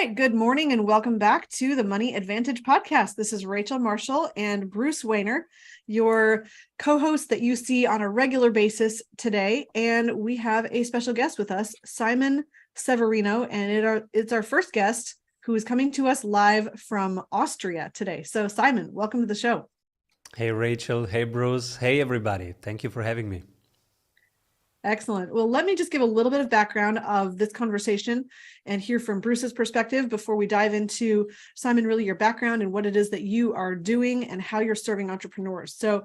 right, good morning and welcome back to the Money Advantage podcast. This is Rachel Marshall and Bruce Wayner, your co-hosts that you see on a regular basis today. And we have a special guest with us, Simon Severino, and it's our first guest who is coming to us live from Austria today. So Simon, welcome to the show. Hey, Rachel. Hey, Bruce. Hey, everybody. Thank you for having me. Excellent. Well, let me just give a little bit of background of this conversation and hear from Bruce's perspective before we dive into, Simon, really your background and what it is that you are doing and how you're serving entrepreneurs. So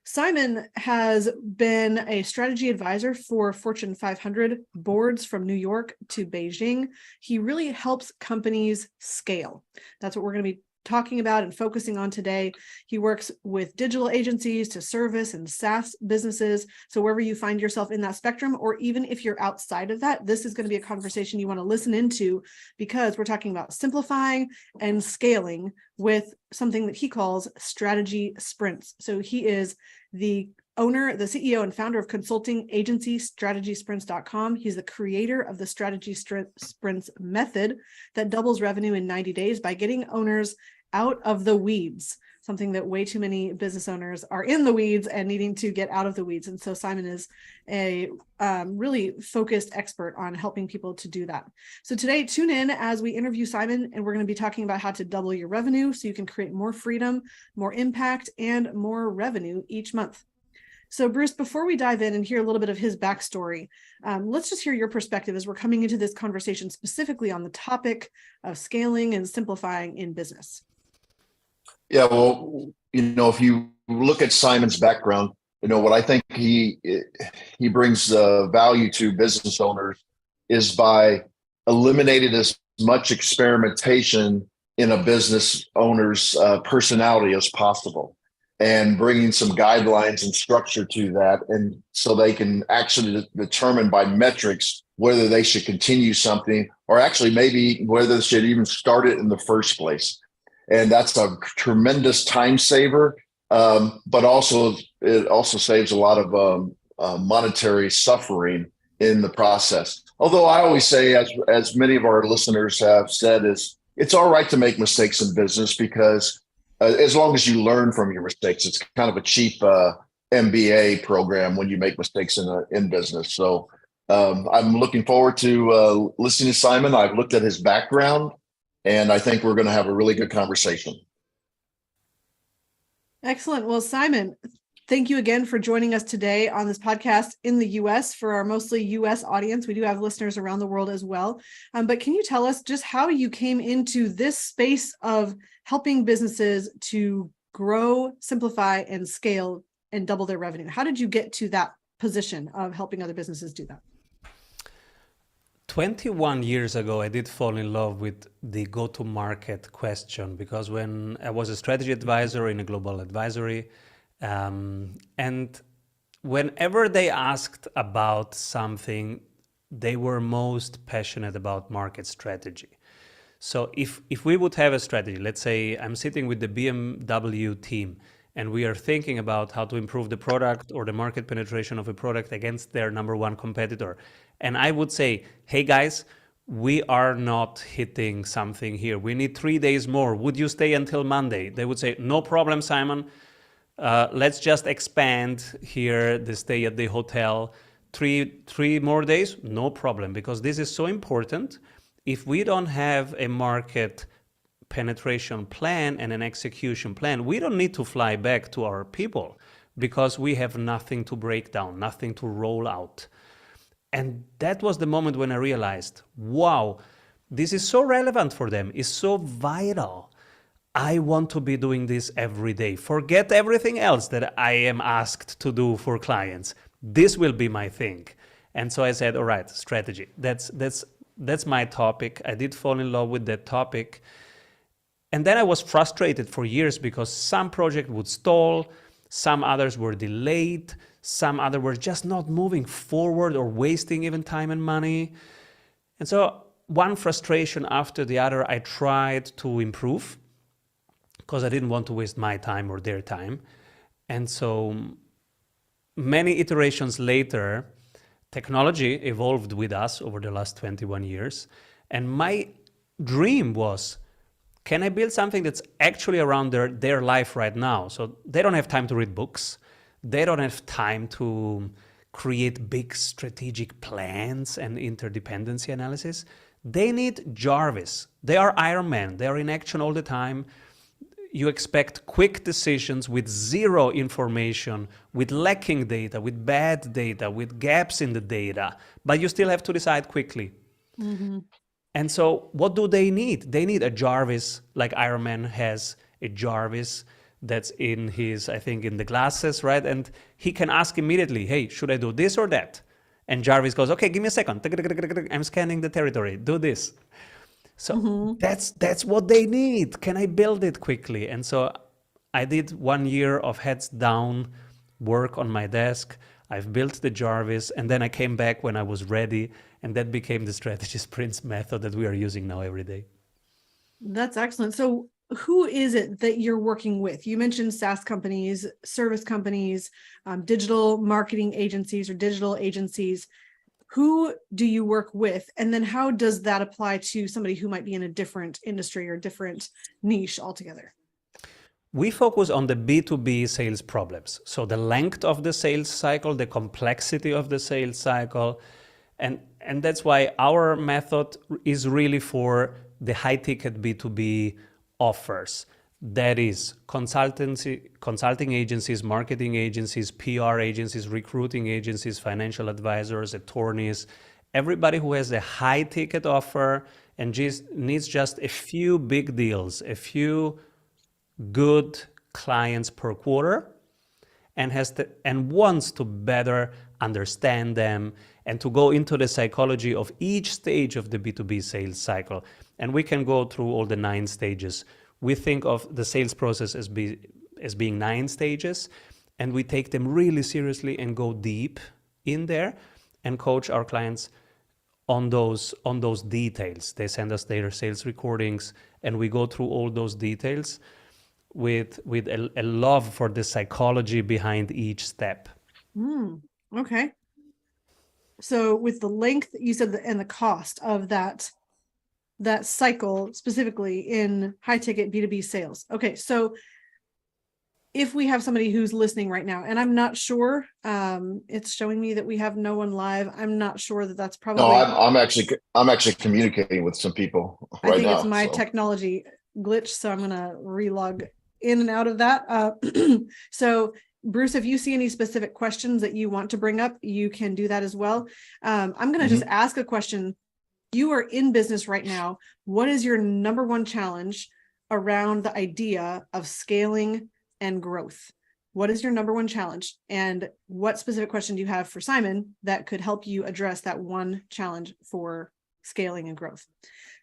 Simon has been a strategy advisor for Fortune 500 boards from New York to Beijing. He really helps companies scale. That's what we're going to be talking about and focusing on today. He works with digital agencies to service and SaaS businesses. So wherever you find yourself in that spectrum, or even if you're outside of that, this is going to be a conversation you want to listen into, because we're talking about simplifying and scaling with something that he calls strategy sprints. So he is the owner, the CEO and founder of consulting agency strategysprints.com. He's the creator of the strategy sprints method that doubles revenue in 90 days by getting owners out of the weeds, something that way too many business owners are in the weeds and needing to get out of the weeds. And so Simon is a really focused expert on helping people to do that. So today, tune in as we interview Simon, and we're going to be talking about how to double your revenue so you can create more freedom, more impact, and more revenue each month. So Bruce, before we dive in and hear a little bit of his backstory, let's just hear your perspective as we're coming into this conversation specifically on the topic of scaling and simplifying in business. Yeah, well, if you look at Simon's background, what I think he brings value to business owners is by eliminating as much experimentation in a business owner's personality as possible, and bringing some guidelines and structure to that, and so they can actually determine by metrics whether they should continue something, or actually maybe whether they should even start it in the first place. And that's a tremendous time saver, but it also saves a lot of monetary suffering in the process. Although I always say, as many of our listeners have said, is it's all right to make mistakes in business, because as long as you learn from your mistakes. It's kind of a cheap MBA program when you make mistakes in business. So I'm looking forward to listening to Simon. I've looked at his background, and I think we're going to have a really good conversation. Excellent. Well, Simon, thank you again for joining us today on this podcast in the U.S. for our mostly U.S. audience. We do have listeners around the world as well. But can you tell us just how you came into this space of helping businesses to grow, simplify, and scale and double their revenue? How did you get to that position of helping other businesses do that? 21 years ago, I did fall in love with the go-to-market question, because when I was a strategy advisor in a global advisory, and whenever they asked about something, they were most passionate about market strategy. So if we would have a strategy, let's say I'm sitting with the BMW team, and we are thinking about how to improve the product or the market penetration of a product against their number one competitor. And I would say, hey guys, we are not hitting something here. We need 3 days more. Would you stay until Monday? They would say, no problem, Simon. Let's just expand here the stay at the hotel. Three more days, no problem, because this is so important. If we don't have a market penetration plan and an execution plan, we don't need to fly back to our people, because we have nothing to break down, nothing to roll out. And that was the moment when I realized, wow, this is so relevant for them, it's so vital. I want to be doing this every day. Forget everything else that I am asked to do for clients. This will be my thing. And so I said, all right, strategy. That's my topic. I did fall in love with that topic. And then I was frustrated for years, because some projects would stall, some others were delayed, some others were just not moving forward or wasting even time and money. And so one frustration after the other, I tried to improve, because I didn't want to waste my time or their time. And so many iterations later, technology evolved with us over the last 21 years. And my dream was, can I build something that's actually around their life right now? So they don't have time to read books. They don't have time to create big strategic plans and interdependency analysis. They need Jarvis. They are Iron Man. They are in action all the time. You expect quick decisions with zero information, with lacking data, with bad data, with gaps in the data, but you still have to decide quickly. Mm-hmm. And so what do they need? They need a Jarvis, like Iron Man has a Jarvis that's in his, I think, in the glasses, right? And he can ask immediately, hey, should I do this or that? And Jarvis goes, okay, give me a second. I'm scanning the territory. Do this. So that's what they need. Can I build it quickly? And so I did 1 year of heads down work on my desk. I've built the Jarvis, and then I came back when I was ready, and that became the strategy sprints method that we are using now every day. That's excellent. So who is it that you're working with? You mentioned SaaS companies, service companies, digital marketing agencies or digital agencies. Who do you work with? And then how does that apply to somebody who might be in a different industry or different niche altogether? We focus on the B2B sales problems. So the length of the sales cycle, the complexity of the sales cycle. And that's why our method is really for the high ticket B2B offers. That is consulting agencies, marketing agencies, PR agencies, recruiting agencies, financial advisors, attorneys, everybody who has a high ticket offer and just needs just a few big deals, a few good clients per quarter, and wants to better understand them and to go into the psychology of each stage of the B2B sales cycle. And we can go through all the 9 stages. We think of the sales process as being 9 stages, and we take them really seriously and go deep in there and coach our clients on those details. They send us their sales recordings, and we go through all those details with a love for the psychology behind each step. Okay. So with the length, you said, and the cost of that cycle specifically in high ticket B2B sales. Okay. So if we have somebody who's listening right now, and I'm not sure, it's showing me that we have no one live. I'm not sure that that's probably. No, I'm actually communicating with some people right now. I think it's my technology glitch. So I'm going to relog in and out of that. So Bruce, if you see any specific questions that you want to bring up, you can do that as well. I'm going to just ask a question. You are in business right now. What is your number one challenge around the idea of scaling and growth? What is your number one challenge? And what specific question do you have for Simon that could help you address that one challenge for scaling and growth?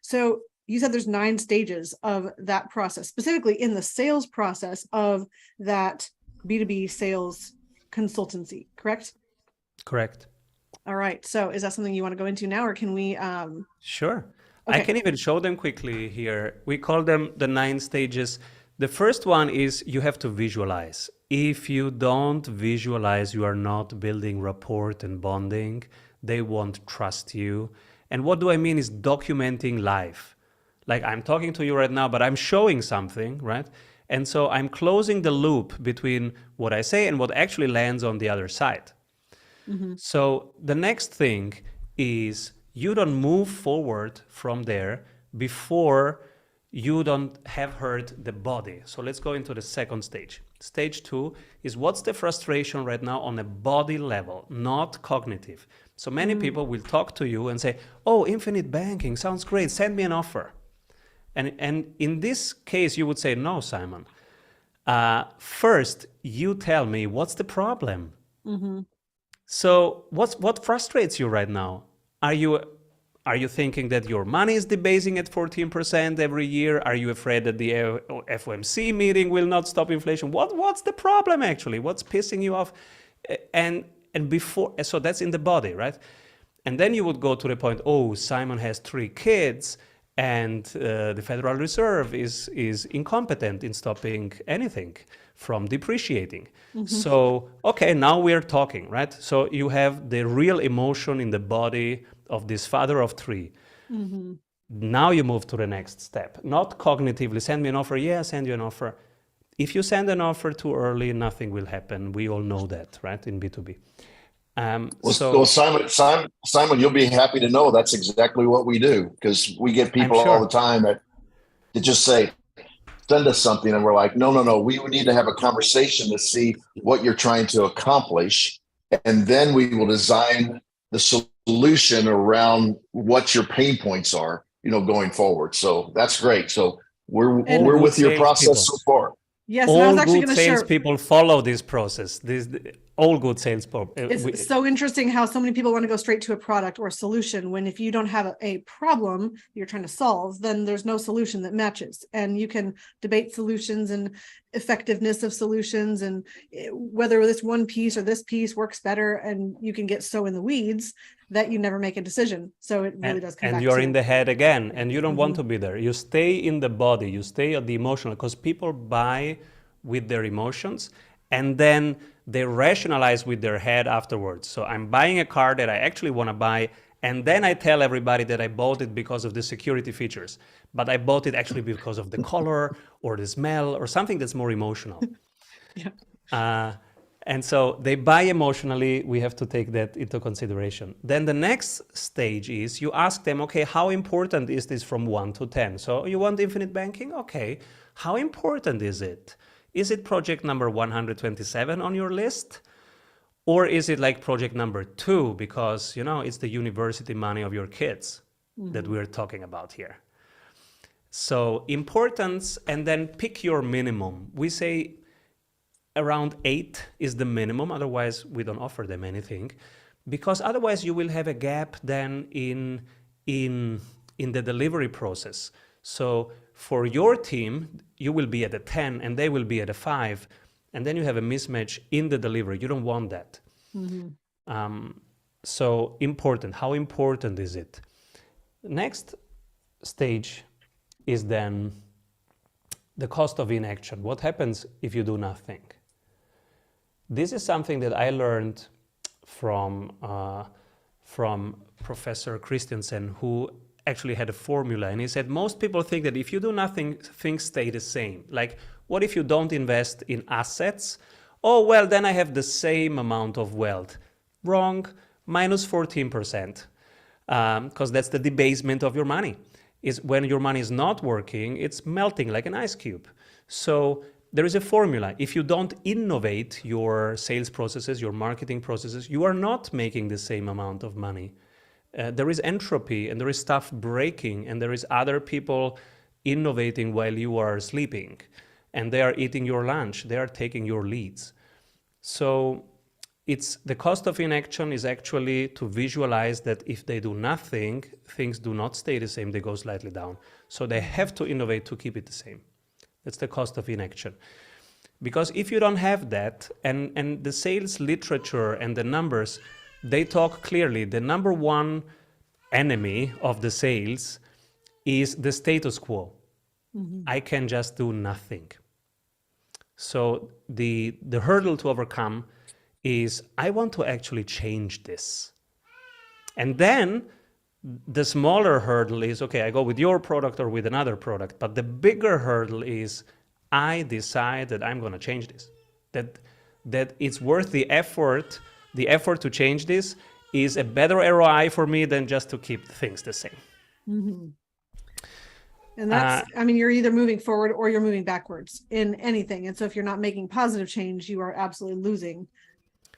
So you said there's 9 stages of that process, specifically in the sales process of that B2B sales consultancy, correct? Correct. All right. So is that something you want to go into now, or can we? Sure. Okay. I can even show them quickly here. We call them the 9 stages. The first one is you have to visualize. If you don't visualize, you are not building rapport and bonding. They won't trust you. And what do I mean is documenting life. Like I'm talking to you right now, but I'm showing something, right? And so I'm closing the loop between what I say and what actually lands on the other side. So the next thing is you don't move forward from there before you don't have heard the body. So let's go into the second stage. Stage 2 is what's the frustration right now on a body level, not cognitive. So many people will talk to you and say, oh, infinite banking sounds great. Send me an offer. And in this case, you would say, no, Simon. First, you tell me what's the problem. So what frustrates you right now? Are you thinking that your money is debasing at 14% every year? Are you afraid that the FOMC meeting will not stop inflation? What's the problem actually? What's pissing you off? And before, so that's in the body, right? And then you would go to the point, oh, Simon has 3 kids and the Federal Reserve is incompetent in stopping anything from depreciating. So, okay, now we're talking, right? So you have the real emotion in the body of this father of 3. Now you move to the next step, not cognitively send me an offer. Yeah, send you an offer. If you send an offer too early, nothing will happen. We all know that, right? In B2B. Well, Simon, you'll be happy to know that's exactly what we do, because we get people all the time that just say, send us something, and we're like, no, we need to have a conversation to see what you're trying to accomplish, and then we will design the solution around what your pain points are, going forward. So that's great. So we're with your process so far. Yes, all good salespeople follow this process. All good salespeople. It's so interesting how so many people want to go straight to a product or a solution, when if you don't have a problem you're trying to solve, then there's no solution that matches. And you can debate solutions and effectiveness of solutions, and whether this one piece or this piece works better, and you can get so in the weeds that you never make a decision. So it really does come back. And you're in the head again, and you don't want to be there. You stay in the body, you stay at the emotional, because people buy with their emotions, and then they rationalize with their head afterwards. So I'm buying a car that I actually want to buy, and then I tell everybody that I bought it because of the security features, but I bought it actually because of the color or the smell or something that's more emotional. And so they buy emotionally. We have to take that into consideration. Then the next stage is you ask them, okay, how important is this from 1 to 10? So you want infinite banking? Okay. How important is it? Is it project number 127 on your list? Or is it like project number 2? Because, it's the university money of your kids that we're talking about here. So importance, and then pick your minimum. We say around 8 is the minimum. Otherwise, we don't offer them anything, because otherwise you will have a gap then in the delivery process. So for your team, you will be at a 10 and they will be at a 5, and then you have a mismatch in the delivery. You don't want that. So important. How important is it? Next stage is then the cost of inaction. What happens if you do nothing? This is something that I learned from Professor Christensen, who actually had a formula. And he said, most people think that if you do nothing, things stay the same. Like, what if you don't invest in assets? Oh, well, then I have the same amount of wealth. Wrong, minus 14%. Because that's the debasement of your money. Is when your money is not working, it's melting like an ice cube. So there is a formula. If you don't innovate your sales processes, your marketing processes, you are not making the same amount of money. There is entropy, and there is stuff breaking, and there is other people innovating while you are sleeping, and they are eating your lunch, they are taking your leads. So it's the cost of inaction is actually to visualize that if they do nothing, things do not stay the same, they go slightly down. So they have to innovate to keep it the same. That's the cost of inaction. Because if you don't have that, and the sales literature and the numbers, they talk clearly. The number one enemy of the sales is the status quo. I can just do nothing. So the hurdle to overcome is I want to actually change this. And then the smaller hurdle is, okay, I go with your product or with another product. But the bigger hurdle is I decide that I'm going to change this. That it's worth the effort. The effort to change this is a better ROI for me than just to keep things the same. And that's, you're either moving forward or you're moving backwards in anything. And so if you're not making positive change, you are absolutely losing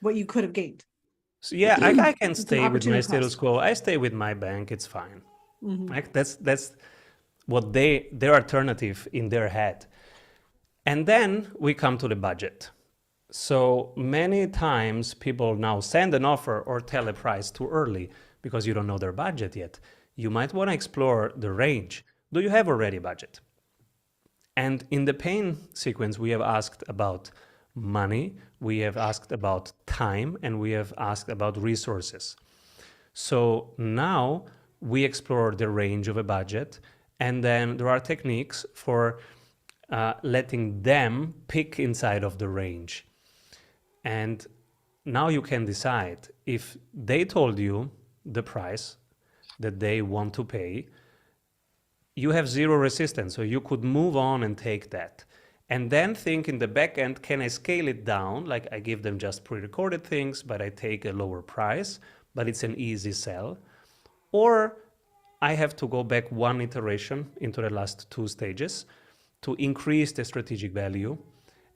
what you could have gained. So yeah, I can stay with my status quo. I stay with my bank. It's fine. Like that's what their alternative in their head. And then we come to the budget. So many times people now send an offer or tell a price too early because you don't know their budget yet. You might want to explore the range. Do you have already a budget? And in the pain sequence, we have asked about money, we have asked about time, and we have asked about resources. So now we explore the range of a budget, and then there are techniques for letting them pick inside of the range. And now you can decide if they told you the price that they want to pay, you have zero resistance. So you could move on and take that. And then think in the back end, can I scale it down? Like I give them just pre-recorded things, but I take a lower price, but it's an easy sell. Or I have to go back one iteration into the last two stages to increase the strategic value.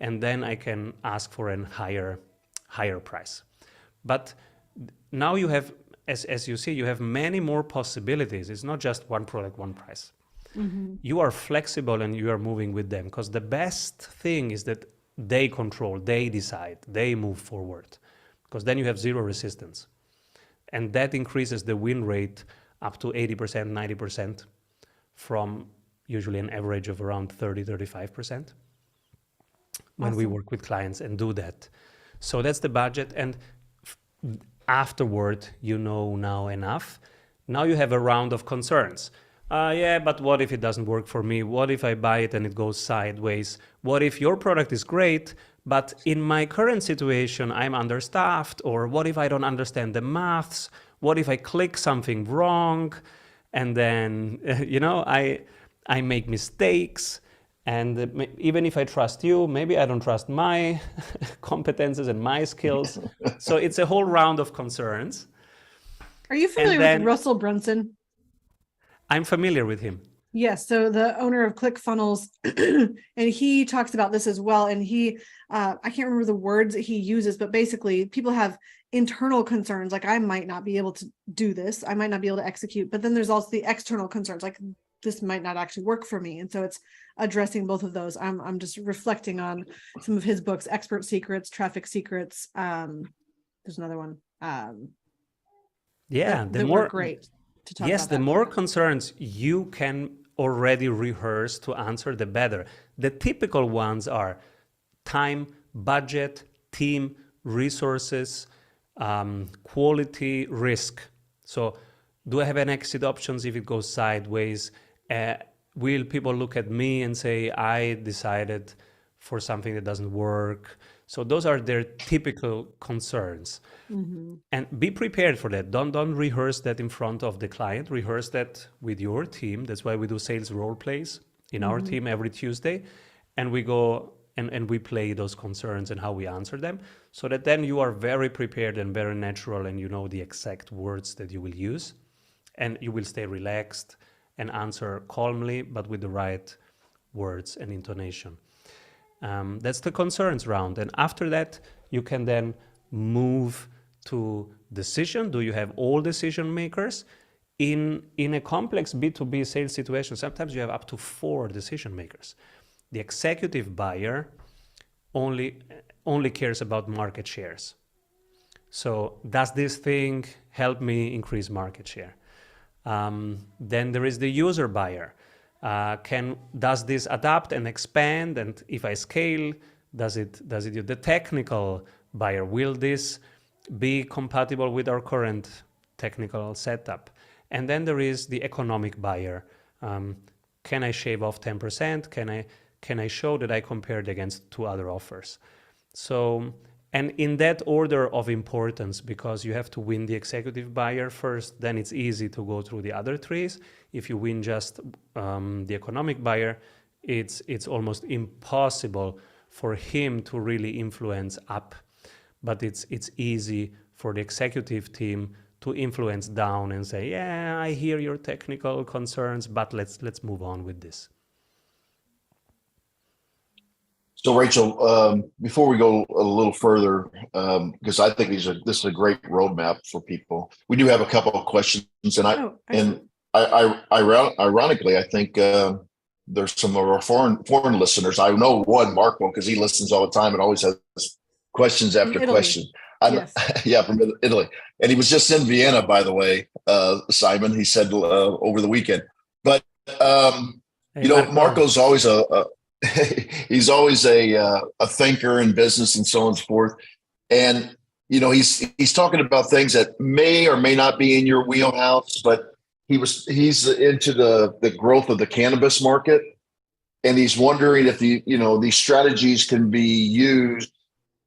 And then I can ask for a higher price. But now you have, as you see, you have many more possibilities. It's not just one product, one price. Mm-hmm. You are flexible and you are moving with them, because the best thing is that they control, they decide, they move forward, because then you have zero resistance. And that increases the win rate up to 80%, 90% from usually an average of around 30, 35% when we work with clients and do that. So that's the budget. And afterward, you know now enough. Now you have a round of concerns. Yeah, but what if it doesn't work for me? What if I buy it and it goes sideways? What if your product is great, but in my current situation, I'm understaffed? Or what if I don't understand the maths? What if I click something wrong? And then, I make mistakes. And even if I trust you, maybe I don't trust my competences and my skills. So it's a whole round of concerns. Are you familiar with Russell Brunson? I'm familiar with him. Yes. So the owner of ClickFunnels, and he talks about this as well. And he, I can't remember the words that he uses, but basically people have internal concerns. Like, I might not be able to do this. I might not be able to execute, but then there's also the external concerns. Like, this might not actually work for me. And so it's addressing both of those. I'm just reflecting on some of his books, Expert Secrets, Traffic Secrets. There's another one. The more great. Yes, the more concerns you can already rehearse to answer, the better. The typical ones are time, budget, team, resources, quality, risk. So do I have an exit options if it goes sideways? Will people look at me and say, I decided for something that doesn't work? So those are their typical concerns. Mm-hmm. And be prepared for that. Don't rehearse that in front of the client. Rehearse that with your team. That's why we do sales role plays in our team every Tuesday. And we go and we play those concerns and how we answer them, so that then you are very prepared and very natural, and you know the exact words that you will use. And you will stay relaxed and answer calmly, but with the right words and intonation. That's the concerns round. And after that, you can then move to decision. Do you have all decision makers? In a complex B2B sales situation, sometimes you have up to 4 decision makers. The executive buyer only cares about market shares. So does this thing help me increase market share? Then there is the user buyer. Does this adapt and expand? And if I scale, does it do the technical buyer? Will this be compatible with our current technical setup? And then there is the economic buyer. Can I shave off 10%? Can I show that I compared against 2 other offers? So, and in that order of importance, because you have to win the executive buyer first, then it's easy to go through the other 3. If you win just the economic buyer, it's almost impossible for him to really influence up. But it's easy for the executive team to influence down and say, yeah, I hear your technical concerns, but let's move on with this. So Rachel, before we go a little further, because I think this is a great roadmap for people. We do have a couple of questions, and ironically, I think there's some of our foreign listeners. I know one, Marco, because he listens all the time and always has questions after question. Yes. Yeah, from Italy, and he was just in Vienna, by the way, Simon. He said over the weekend, but Marco's always he's always a thinker in business and so on and so forth. And, he's talking about things that may or may not be in your wheelhouse, but he's into the growth of the cannabis market. And he's wondering if these strategies can be used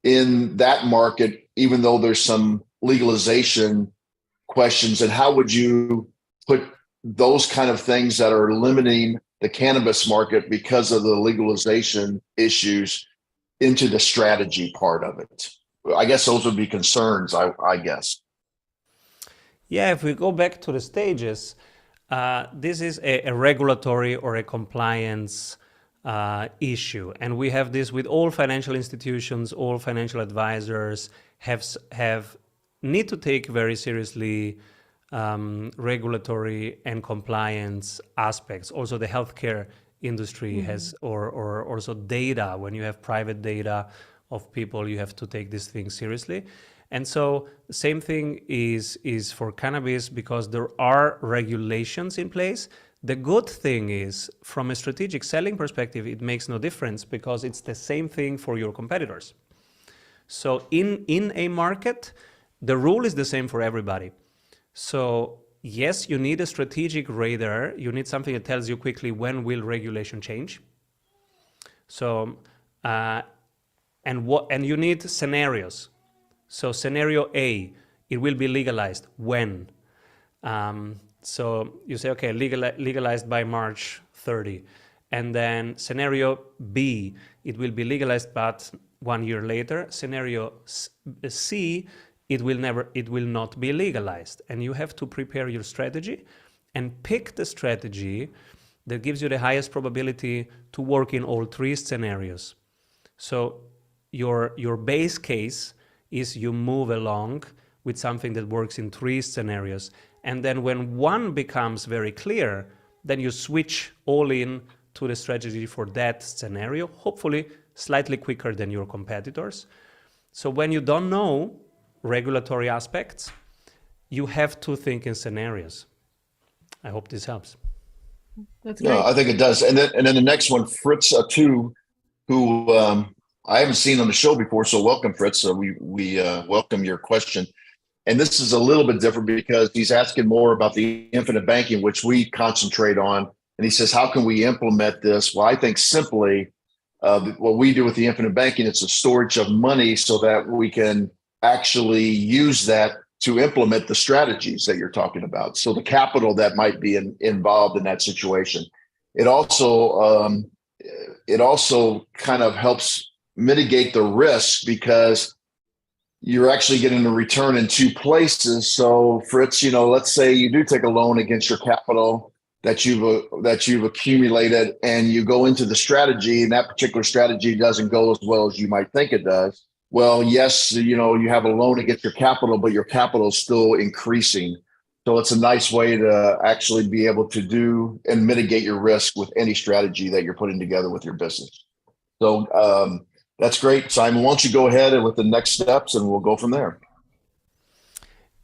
in that market, even though there's some legalization questions. And how would you put those kind of things that are limiting the cannabis market because of the legalization issues into the strategy part of it? I guess those would be concerns, I guess. Yeah, if we go back to the stages, this is a regulatory or a compliance issue. And we have this with all financial institutions, all financial advisors have need to take very seriously regulatory and compliance aspects. Also, the healthcare industry has, or also data. When you have private data of people, you have to take these things seriously. And so the same thing is for cannabis, because there are regulations in place. The good thing is, from a strategic selling perspective, it makes no difference because it's the same thing for your competitors. So in a market, the rule is the same for everybody. So yes, you need a strategic radar. You need something that tells you quickly when will regulation change. So and you need scenarios. So scenario A, it will be legalized when. So you say, okay, legalized by March 30. And then scenario B, it will be legalized, but 1 year later. Scenario C, it will not be legalized. And you have to prepare your strategy and pick the strategy that gives you the highest probability to work in all three scenarios. So your base case is you move along with something that works in three scenarios. And then when one becomes very clear, then you switch all in to the strategy for that scenario, hopefully slightly quicker than your competitors. So when you don't know regulatory aspects, you have to think in scenarios. I hope this helps. That's great. No, I think it does. And then the next one, Fritz too, who I haven't seen on the show before. So welcome, Fritz. So we welcome your question. And this is a little bit different because he's asking more about the infinite banking, which we concentrate on. And he says, how can we implement this? Well, I think simply what we do with the infinite banking, it's a storage of money so that we can actually use that to implement the strategies that you're talking about. So the capital that might be involved in that situation. It also kind of helps mitigate the risk because you're actually getting a return in two places. So Fritz, let's say you do take a loan against your capital that you've accumulated and you go into the strategy and that particular strategy doesn't go as well as you might think it does. Well, yes, you have a loan against your capital, but your capital is still increasing. So it's a nice way to actually be able to do and mitigate your risk with any strategy that you're putting together with your business. So that's great. Simon, why don't you go ahead with the next steps and we'll go from there.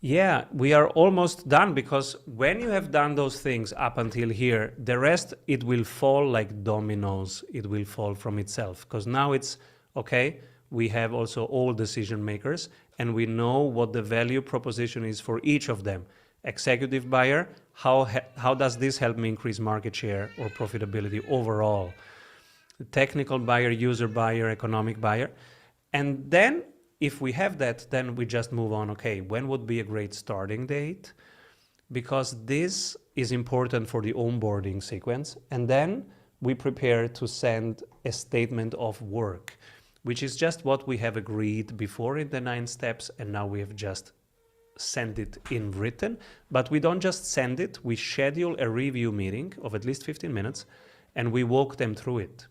Yeah, we are almost done because when you have done those things up until here, the rest, it will fall like dominoes. It will fall from itself because now it's okay. We have also all decision makers and we know what the value proposition is for each of them. Executive buyer, how does this help me increase market share or profitability overall? Technical buyer, user buyer, economic buyer. And then if we have that, then we just move on. Okay, when would be a great starting date? Because this is important for the onboarding sequence. And then we prepare to send a statement of work, which is just what we have agreed before in the 9 steps. And now we have just sent it in written. But we don't just send it. We schedule a review meeting of at least 15 minutes and we walk them through it.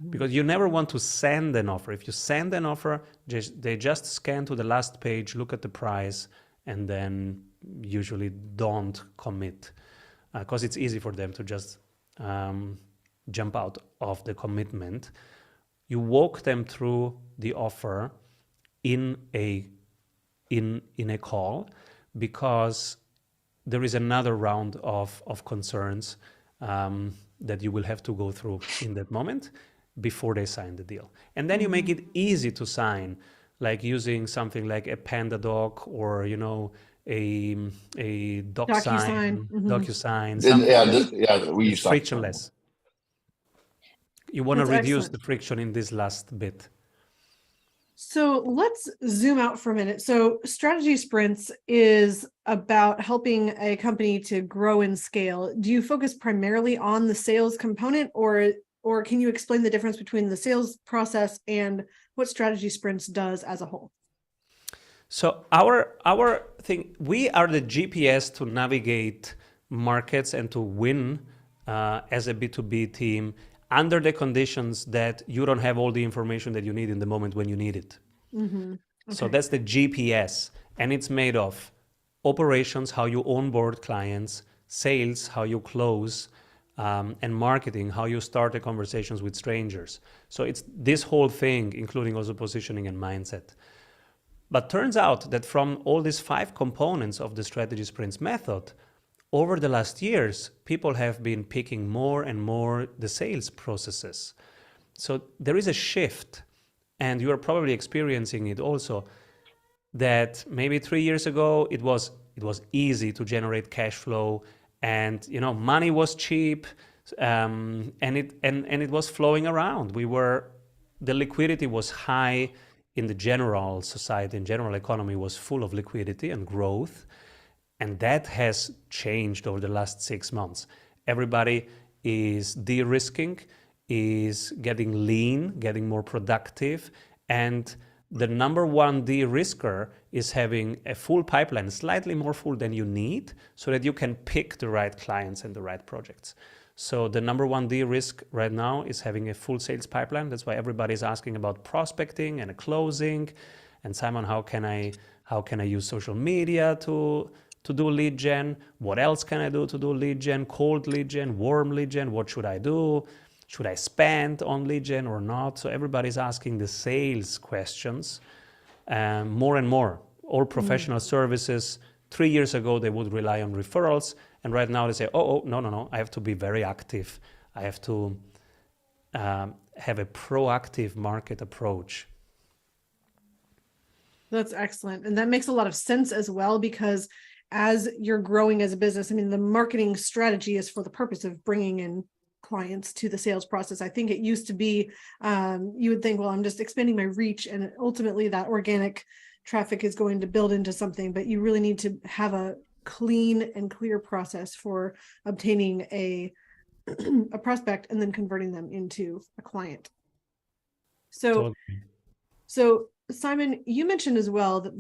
Because you never want to send an offer. If you send an offer, they just scan to the last page, look at the price, and then usually don't commit. Because it's easy for them to just jump out of the commitment. You walk them through the offer in a call because there is another round of concerns that you will have to go through in that moment before they sign the deal. And then you make it easy to sign, like using something like a PandaDoc or, a DocSign, DocuSign, something we use frictionless. You want to That's reduce excellent. the friction in this last bit. So let's zoom out for a minute. So strategy sprints is about helping a company to grow and scale. Do you focus primarily on the sales component, or can you explain the difference between the sales process and what strategy sprints does as a whole? So our thing, we are the GPS to navigate markets and to win as a B2B team under the conditions that you don't have all the information that you need in the moment when you need it. Mm-hmm. Okay. So that's the GPS, and it's made of operations, how you onboard clients, sales, how you close, and marketing, how you start the conversations with strangers. So it's this whole thing, including also positioning and mindset. But turns out that from all these 5 components of the strategy sprints method, over the last years, people have been picking more and more the sales processes. So there is a shift, and you are probably experiencing it also, that maybe 3 years ago it was easy to generate cash flow, and money was cheap, and it was flowing around. The liquidity was high in the general society, in general economy was full of liquidity and growth. And that has changed over the last 6 months. Everybody is de-risking, is getting lean, getting more productive. And the number one de-risker is having a full pipeline, slightly more full than you need, so that you can pick the right clients and the right projects. So the number one de-risk right now is having a full sales pipeline. That's why everybody's asking about prospecting and a closing. And Simon, how can I use social media to do lead gen? What else can I do to do lead gen? Cold lead gen, warm lead gen? What should I do? Should I spend on lead gen or not? So everybody's asking the sales questions more and more. All professional services, 3 years ago, they would rely on referrals. And right now they say, no, I have to be very active. I have to have a proactive market approach. That's excellent. And that makes a lot of sense as well, because as you're growing as a business, I mean, the marketing strategy is for the purpose of bringing in clients to the sales process. I think it used to be, you would think, well, I'm just expanding my reach, and ultimately that organic traffic is going to build into something, but you really need to have a clean and clear process for obtaining a prospect and then converting them into a client. So Simon, you mentioned as well that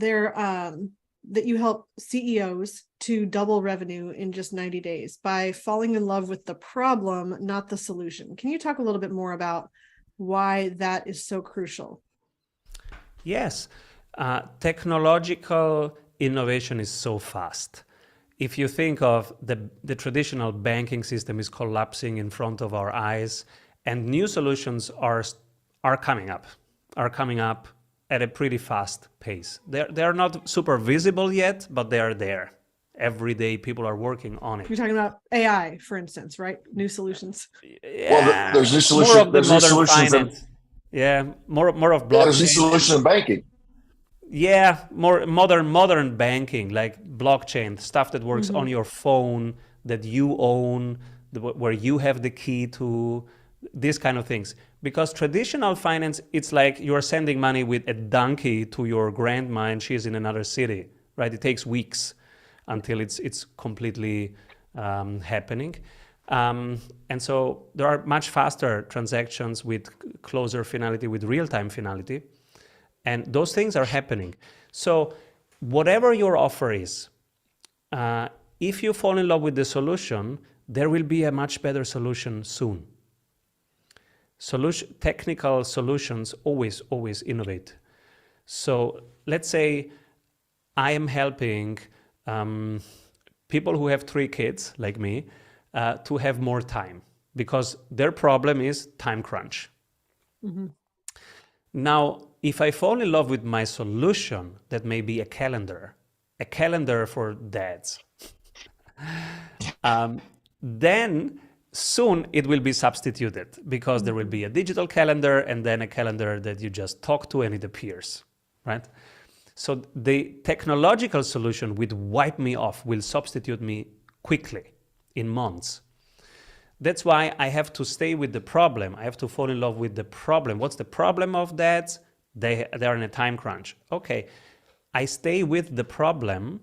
that you help CEOs to double revenue in just 90 days by falling in love with the problem, not the solution. Can you talk a little bit more about why that is so crucial? Yes. Technological innovation is so fast. If you think of the traditional banking system is collapsing in front of our eyes, and new solutions are coming up at a pretty fast pace. They're not super visible yet, but they are there. Every day people are working on it. You're talking about AI, for instance, right? New solutions. Yeah, well, there's new solution. More of the There's new modern solutions. finance. More of blockchain. There's new solution in banking. Yeah, more modern banking, like blockchain, stuff that works on your phone, that you own, where you have the key to, these kind of things. Because traditional finance, it's like you're sending money with a donkey to your grandma and she's in another city, right? It takes weeks until it's completely happening. And so there are much faster transactions with closer finality, with real-time finality. And those things are happening. So whatever your offer is, if you fall in love with the solution, there will be a much better solution soon. Technical solutions always innovate. So let's say I am helping people who have 3 kids, like me, to have more time, because their problem is time crunch. Mm-hmm. Now, if I fall in love with my solution, that may be a calendar for dads, then soon it will be substituted, because there will be a digital calendar and then a calendar that you just talk to and it appears, right? So the technological solution would wipe me off, will substitute me quickly in months. That's why I have to stay with the problem. I have to fall in love with the problem. What's the problem of dads? They're in a time crunch. Okay, I stay with the problem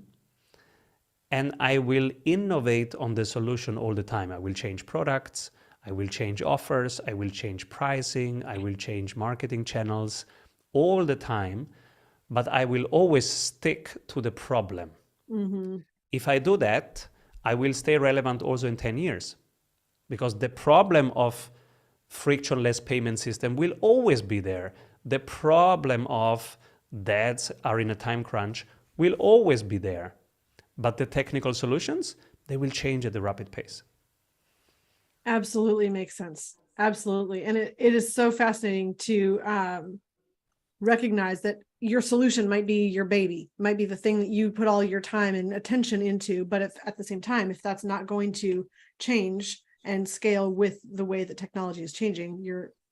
and I will innovate on the solution all the time. I will change products, I will change offers, I will change pricing, I will change marketing channels all the time, but I will always stick to the problem. Mm-hmm. If I do that, I will stay relevant also in 10 years, because the problem of frictionless payment system will always be there. The problem of dads are in a time crunch will always be there. But the technical solutions, they will change at a rapid pace. Absolutely makes sense. Absolutely. And it is so fascinating to recognize that your solution might be your baby, might be the thing that you put all your time and attention into. But if at the same time, if that's not going to change and scale with the way that technology is changing,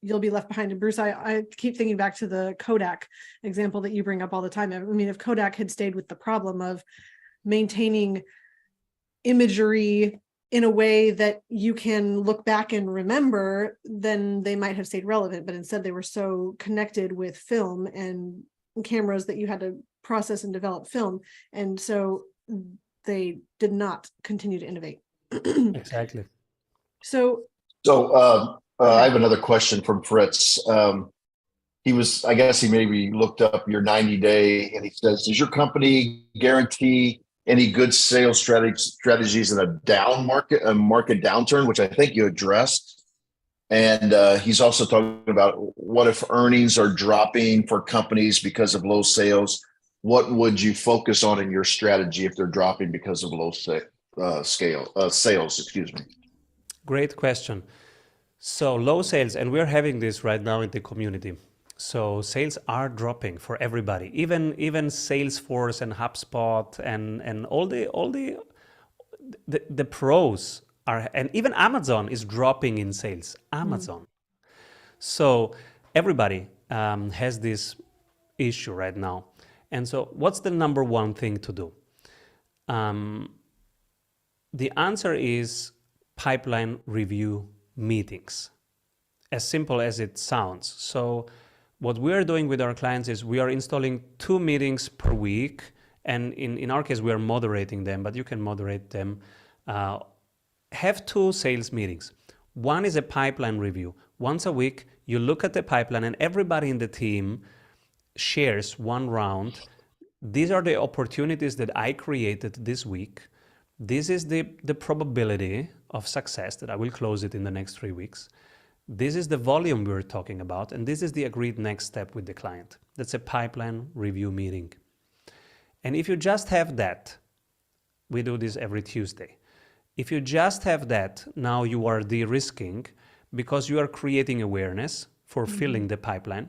you'll be left behind. And Bruce, I keep thinking back to the Kodak example that you bring up all the time. I mean, if Kodak had stayed with the problem of maintaining imagery in a way that you can look back and remember, then they might have stayed relevant. But instead, they were so connected with film and cameras that you had to process and develop film. And so they did not continue to innovate. Exactly. So I have another question from Fritz. I guess he maybe looked up your 90-day, and he says, does your company guarantee any good sales strategies in a market downturn, which I think you addressed? And he's also talking about, what if earnings are dropping for companies because of low sales? What would you focus on in your strategy if they're dropping because of low sales? Excuse me. Great question. So low sales, and we're having this right now in the community. So sales are dropping for everybody, even Salesforce and HubSpot and all the pros are, and even Amazon is dropping in sales. Amazon. So everybody has this issue right now. And so what's the number one thing to do? The answer is pipeline review meetings. As simple as it sounds. So what we are doing with our clients is we are installing 2 meetings per week. And in our case, we are moderating them, but you can moderate them. Have 2 sales meetings. One is a pipeline review. Once a week, you look at the pipeline and everybody in the team shares one round. These are the opportunities that I created this week. This is the probability of success that I will close it in the next 3 weeks. This is the volume we're talking about, and this is the agreed next step with the client. That's a pipeline review meeting. And if you just have that, we do this every Tuesday. If you just have that, now you are de-risking because you are creating awareness for filling the pipeline.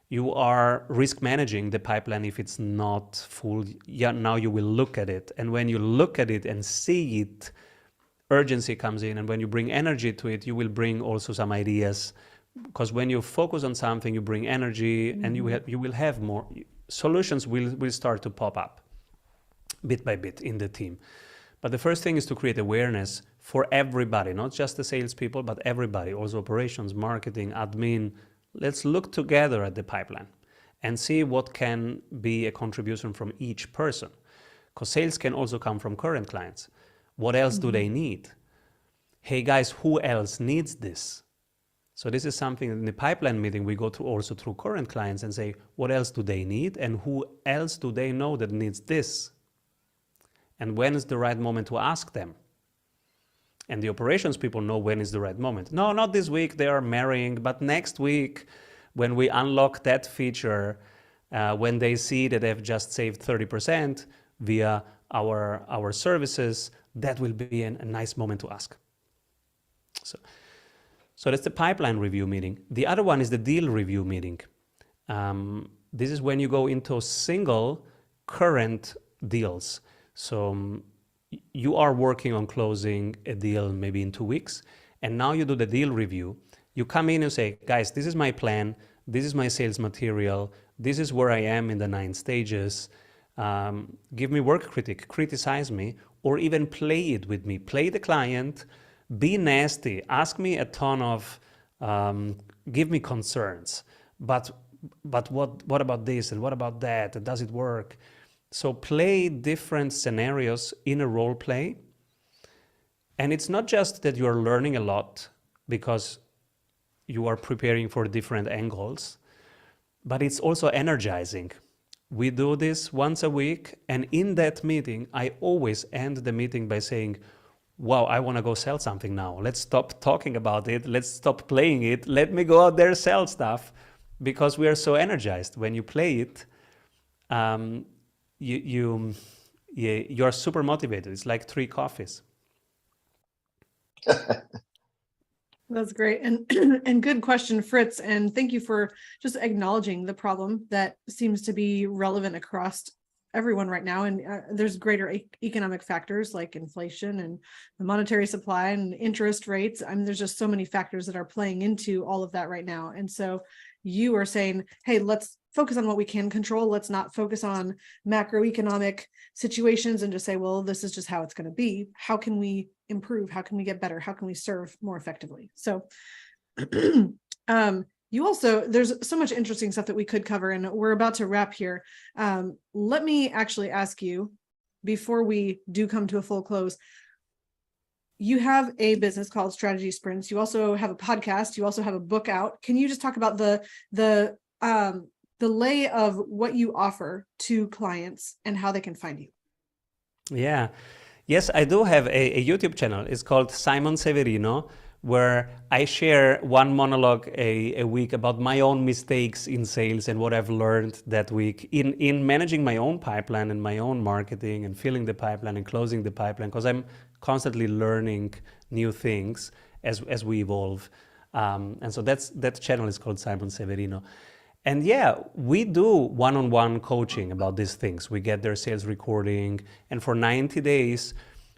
You are risk managing the pipeline if it's not full. Yeah, now you will look at it. And when you look at it and see it, urgency comes in. And when you bring energy to it, you will bring also some ideas. Because when you focus on something, you bring energy and you will have more solutions will start to pop up bit by bit in the team. But the first thing is to create awareness for everybody, not just the salespeople, but everybody, also operations, marketing, admin. Let's look together at the pipeline and see what can be a contribution from each person. Because sales can also come from current clients. What else do they need? Hey guys, who else needs this? So this is something in the pipeline meeting we go to also through current clients and say, what else do they need? And who else do they know that needs this? And when is the right moment to ask them? And the operations people know when is the right moment. No, not this week, they are marrying, but next week, when we unlock that feature, when they see that they've just saved 30% via our services, that will be a nice moment to ask. So that's the pipeline review meeting. The other one is the deal review meeting. This is when you go into single current deals. So you are working on closing a deal maybe in 2 weeks, and now you do the deal review. You come in and say, guys, this is my plan, this is my sales material, this is where I am in the 9 stages. Give me work critic, criticize me, or even play it with me. Play the client, be nasty, ask me a ton of, give me concerns, but but what about this and what about that? And does it work? So play different scenarios in a role play. And it's not just that you're learning a lot because you are preparing for different angles, but it's also energizing. We do this once a week, and in that meeting, I always end the meeting by saying, wow, I want to go sell something now. Let's stop talking about it. Let's stop playing it. Let me go out there, sell stuff, because we are so energized. When you play it, you're super motivated. It's like 3 coffees. That's great. And and good question, Fritz. And thank you for just acknowledging the problem that seems to be relevant across everyone right now. And there's greater economic factors like inflation and the monetary supply and interest rates. I mean, there's just so many factors that are playing into all of that right now. And so you are saying, hey, let's focus on what we can control. Let's not focus on macroeconomic situations and just say, well, this is just how it's going to be. How can we improve? How can we get better? How can we serve more effectively? So you also, there's so much interesting stuff that we could cover, and we're about to wrap here. Let me actually ask you, before we do come to a full close, you have a business called Strategy Sprints. You also have a podcast. You also have a book out. Can you just talk about the lay of what you offer to clients and how they can find you? Yeah. Yes, I do have a YouTube channel. It's called Simon Severino, where I share one monologue a week about my own mistakes in sales and what I've learned that week in managing my own pipeline and my own marketing and filling the pipeline and closing the pipeline, because I'm constantly learning new things as we evolve. And so that channel is called Simon Severino. And yeah, we do one-on-one coaching about these things. We get their sales recording, and for 90 days,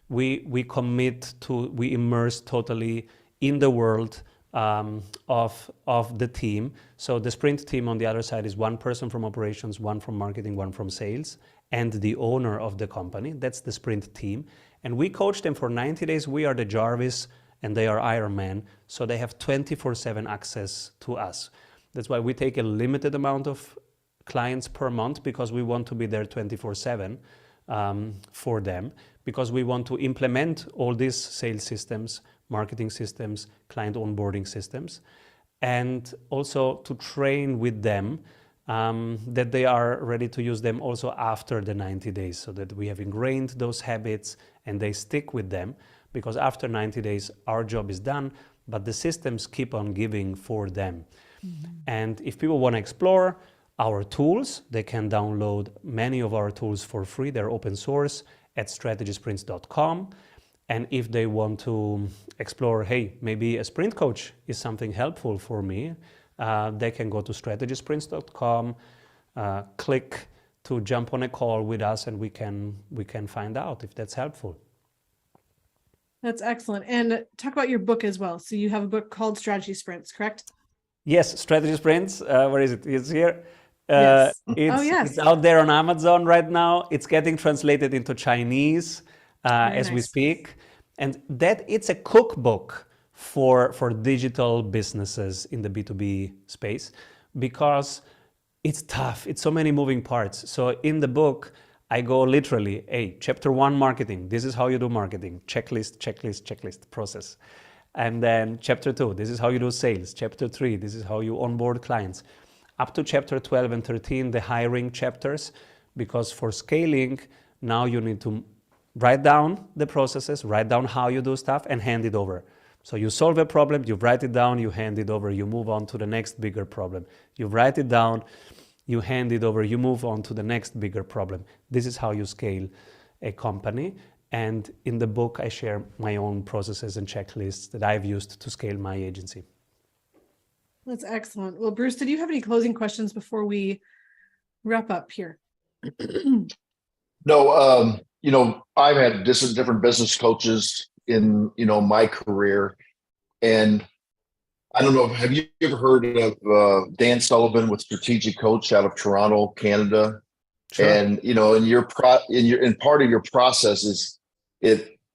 we immerse totally in the world of the team. So the sprint team on the other side is 1 person from operations, 1 from marketing, 1 from sales, and the owner of the company. That's the sprint team. And we coach them for 90 days. We are the Jarvis and they are Iron Man. So they have 24/7 access to us. That's why we take a limited amount of clients per month, because we want to be there 24/7 for them, because we want to implement all these sales systems, marketing systems, client onboarding systems, and also to train with them that they are ready to use them also after the 90 days, so that we have ingrained those habits and they stick with them, because after 90 days, our job is done, but the systems keep on giving for them. Mm-hmm. And if people want to explore our tools, they can download many of our tools for free. They're open source at strategysprints.com. And if they want to explore, hey, maybe a sprint coach is something helpful for me, they can go to strategysprints.com, click to jump on a call with us, and we can find out if that's helpful. That's excellent. And talk about your book as well. So you have a book called Strategy Sprints, correct? Yes, Strategy Sprints. Where is it? It's here. Yes. It's out there on Amazon right now. It's getting translated into Chinese as we speak. And that it's a cookbook for digital businesses in the B2B space, because it's tough. It's so many moving parts. So in the book, I go literally, hey, chapter 1, marketing. This is how you do marketing. Checklist, process. And then chapter 2, this is how you do sales. Chapter 3, this is how you onboard clients. Up to chapter 12 and 13, the hiring chapters, because for scaling, now you need to write down the processes, write down how you do stuff, and hand it over. So you solve a problem, you write it down, you hand it over, you move on to the next bigger problem. You write it down, you hand it over, you move on to the next bigger problem. This is how you scale a company. And in the book, I share my own processes and checklists that I've used to scale my agency. That's excellent. Well, Bruce, did you have any closing questions before we wrap up here? No, I've had different business coaches in, my career. And I don't know, have you ever heard of Dan Sullivan with Strategic Coach out of Toronto, Canada? Sure. And, in part of your process is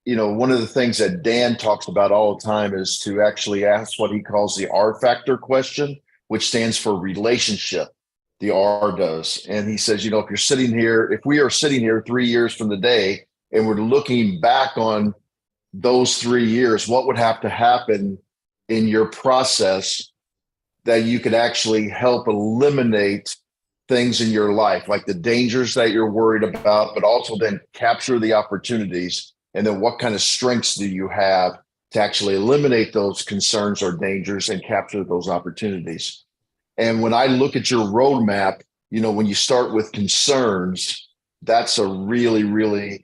one of the things that Dan talks about all the time is to actually ask what he calls the R factor question, which stands for relationship. The R does. And he says, if you're sitting here, if we are sitting here 3 years from the day and we're looking back on those 3 years, what would have to happen in your process that you could actually help eliminate things in your life, like the dangers that you're worried about, but also then capture the opportunities. And then what kind of strengths do you have to actually eliminate those concerns or dangers and capture those opportunities? And when I look at your roadmap, when you start with concerns, that's a really, really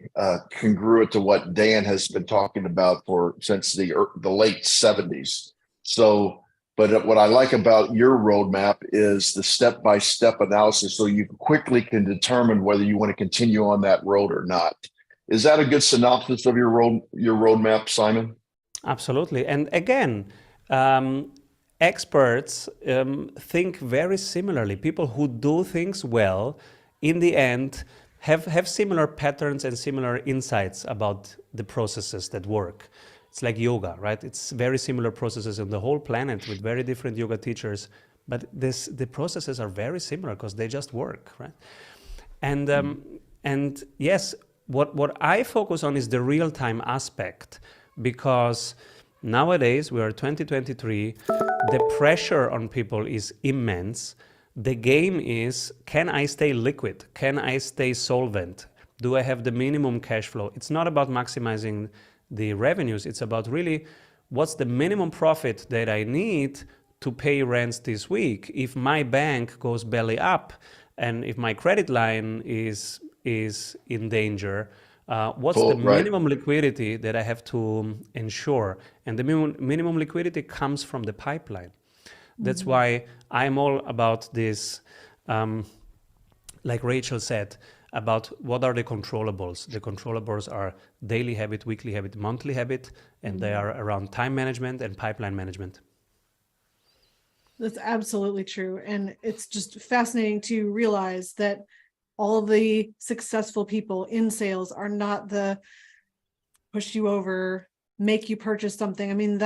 congruent to what Dan has been talking about since the late 70s. So, but what I like about your roadmap is the step-by-step analysis, so you quickly can determine whether you want to continue on that road or not. Is that a good synopsis of your roadmap, Simon? Absolutely. And again, experts think very similarly. People who do things well, in the end, have similar patterns and similar insights about the processes that work. It's like yoga, right? It's very similar processes on the whole planet with very different yoga teachers, but the processes are very similar because they just work, right? And yes, what I focus on is the real-time aspect, because nowadays we are 2023, the pressure on people is immense. The game is, can I stay liquid? Can I stay solvent? Do I have the minimum cash flow? It's not about maximizing the revenues. It's about really what's the minimum profit that I need to pay rents this week. If my bank goes belly up and if my credit line is in danger, what's the minimum liquidity that I have to ensure? And the minimum liquidity comes from the pipeline. That's why I'm all about this, like Rachel said, about what are the controllables. The controllables are daily habit, weekly habit, monthly habit, and they are around time management and pipeline management. That's absolutely true. And it's just fascinating to realize that all of the successful people in sales are not the push you over, make you purchase something. I mean,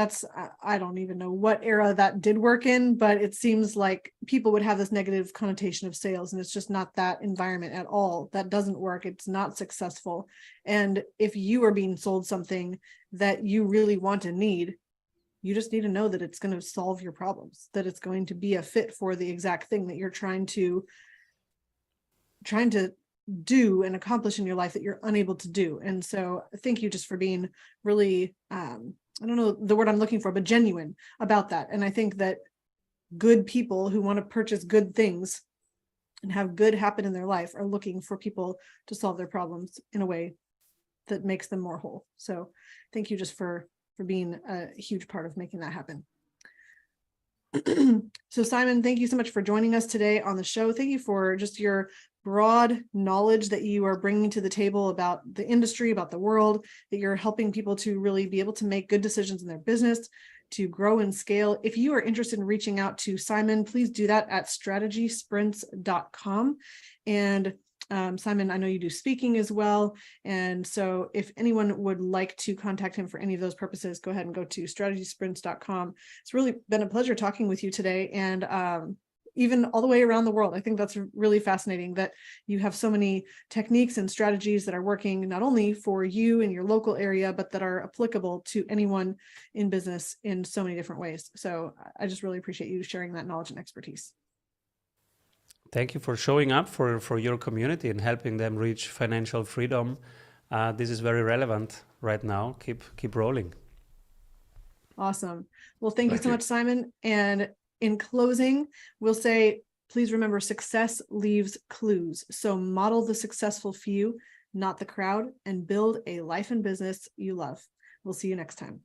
I don't even know what era that did work in, but it seems like people would have this negative connotation of sales, and it's just not that environment at all. That doesn't work. It's not successful. And if you are being sold something that you really want and need, you just need to know that it's going to solve your problems, that it's going to be a fit for the exact thing that you're trying to do and accomplish in your life that you're unable to do. And so thank you just for being really, I don't know the word I'm looking for, but genuine about that. And I think that good people who want to purchase good things and have good happen in their life are looking for people to solve their problems in a way that makes them more whole. So thank you just for being a huge part of making that happen. So Simon, thank you so much for joining us today on the show. Thank you for just your broad knowledge that you are bringing to the table about the industry, about the world, that you're helping people to really be able to make good decisions in their business, to grow and scale. If you are interested in reaching out to Simon, please do that at strategysprints.com. And Simon, I know you do speaking as well. And so if anyone would like to contact him for any of those purposes, go ahead and go to strategysprints.com. It's really been a pleasure talking with you today. And even all the way around the world. I think that's really fascinating that you have so many techniques and strategies that are working not only for you in your local area, but that are applicable to anyone in business in so many different ways. So I just really appreciate you sharing that knowledge and expertise. Thank you for showing up for your community and helping them reach financial freedom. This is very relevant right now. Keep rolling. Awesome. Well, thank you so much, Simon. And in closing, we'll say, please remember, success leaves clues. So model the successful few, not the crowd, and build a life and business you love. We'll see you next time.